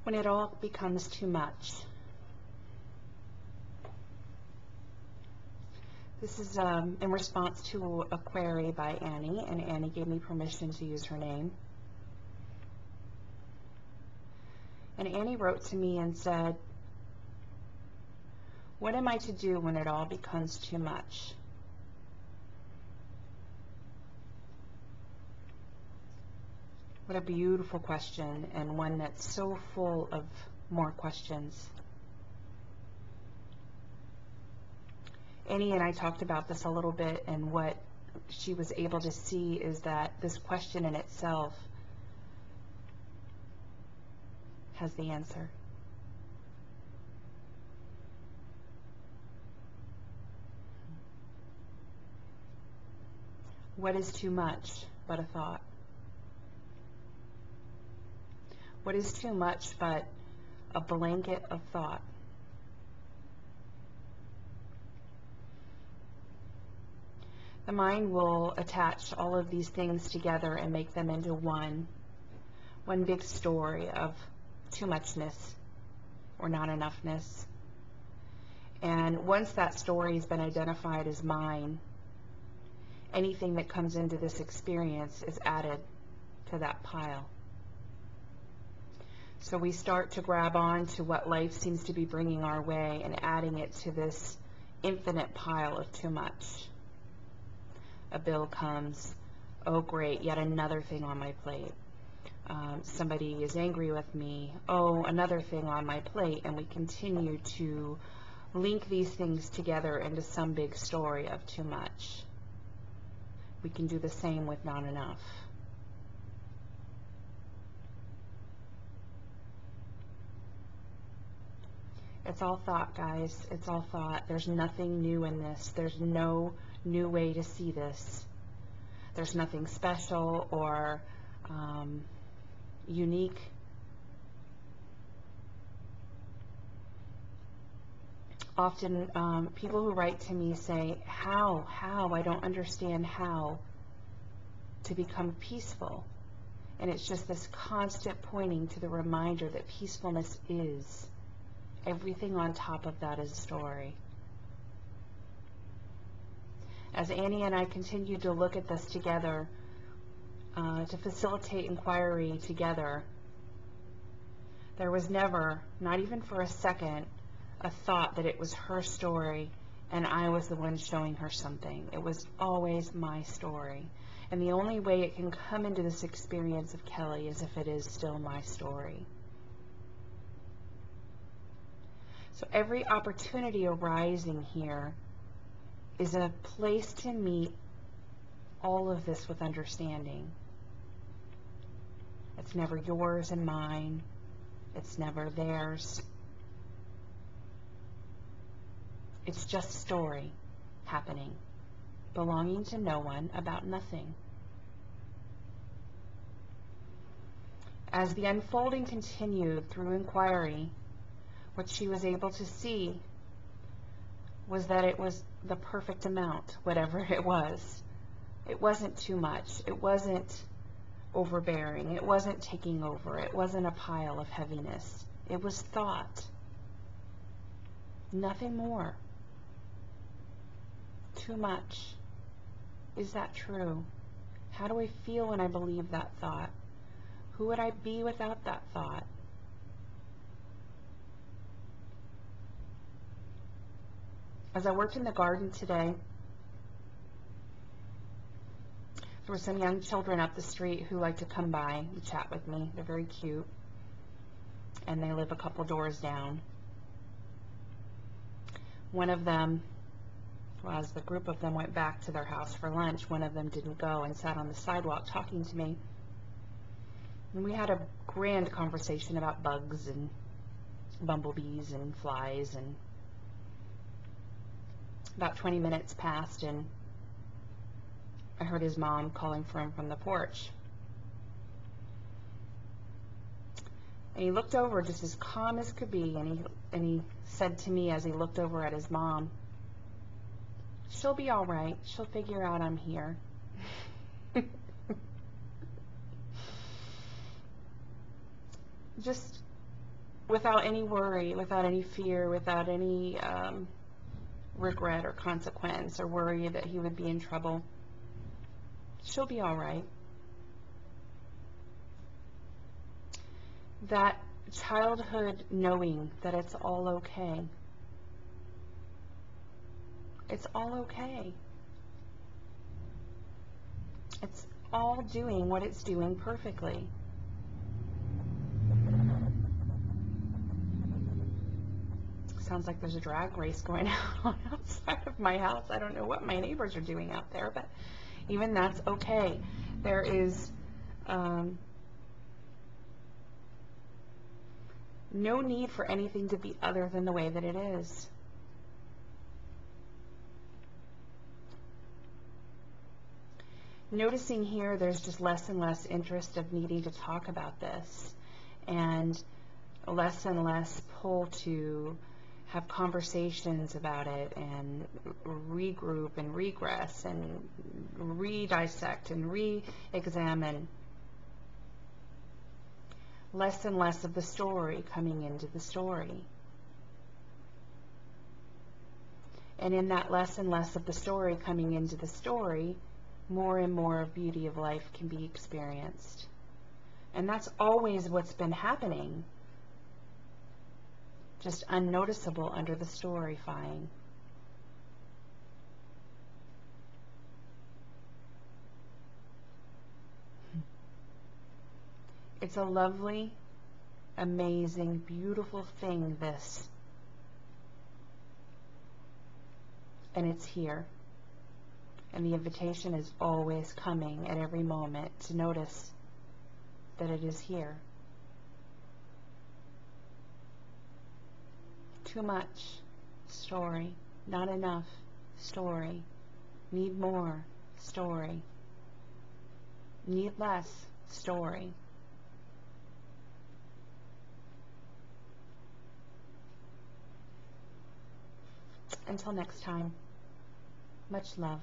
when it all becomes too much. This is in response to a query by Annie, and Annie gave me permission to use her name. And Annie wrote to me and said, "What am I to do when it all becomes too much?" What a beautiful question, and one that's so full of more questions. Annie and I talked about this a little bit, and what she was able to see is that this question in itself has the answer. What is too much but a thought? What is too much but a blanket of thought? The mind will attach all of these things together and make them into one big story of too muchness or not enoughness. And once that story has been identified as mine, anything that comes into this experience is added to that pile. So we start to grab on to what life seems to be bringing our way and adding it to this infinite pile of too much. A bill comes, oh great, yet another thing on my plate. Somebody is angry with me, oh, another thing on my plate, and we continue to link these things together into some big story of too much. We can do the same with not enough. It's all thought, guys. It's all thought. There's nothing new in this. There's no new way to see this. There's nothing special or unique. Often people who write to me say, how, I don't understand how to become peaceful. And it's just this constant pointing to the reminder that peacefulness is. Everything on top of that is a story. As Annie and I continued to look at this together, to facilitate inquiry together, there was never, not even for a second, a thought that it was her story and I was the one showing her something. It was always my story. And the only way it can come into this experience of Kelly is if it is still my story. So every opportunity arising here is a place to meet all of this with understanding. It's never yours and mine. It's never theirs. It's just story happening, belonging to no one, about nothing. As the unfolding continued through inquiry, what she was able to see was that it was the perfect amount, whatever it was. It wasn't too much. It wasn't overbearing. It wasn't taking over. It wasn't a pile of heaviness. It was thought. Nothing more. Too much. Is that true? How do I feel when I believe that thought? Who would I be without that thought? As I worked in the garden today, there were some young children up the street who like to come by and chat with me. They're very cute, and they live a couple doors down. One of them, well, as the group of them went back to their house for lunch, one of them didn't go and sat on the sidewalk talking to me. And we had a grand conversation about bugs and bumblebees and flies, and about 20 minutes passed and I heard his mom calling for him from the porch. And he looked over just as calm as could be, and he said to me as he looked over at his mom, "She'll be all right. She'll figure out I'm here." Just without any worry, without any fear, without any regret or consequence or worry that he would be in trouble. She'll be all right. That childhood knowing that it's all okay. It's all okay. It's all doing what it's doing perfectly. Sounds like there's a drag race going on outside of my house. I don't know what my neighbors are doing out there, but even that's okay. There is no need for anything to be other than the way that it is. Noticing here there's just less and less interest of needing to talk about this, and less pull to have conversations about it and regroup and regress and re-dissect and re-examine. Less and less of the story coming into the story. And in that less and less of the story coming into the story, more and more of beauty of life can be experienced. And that's always what's been happening, just unnoticeable under the storyfying. It's a lovely, amazing, beautiful thing, this. And it's here. And the invitation is always coming at every moment to notice that it is here. Too much story, not enough story, need more story, need less story. Until next time, much love.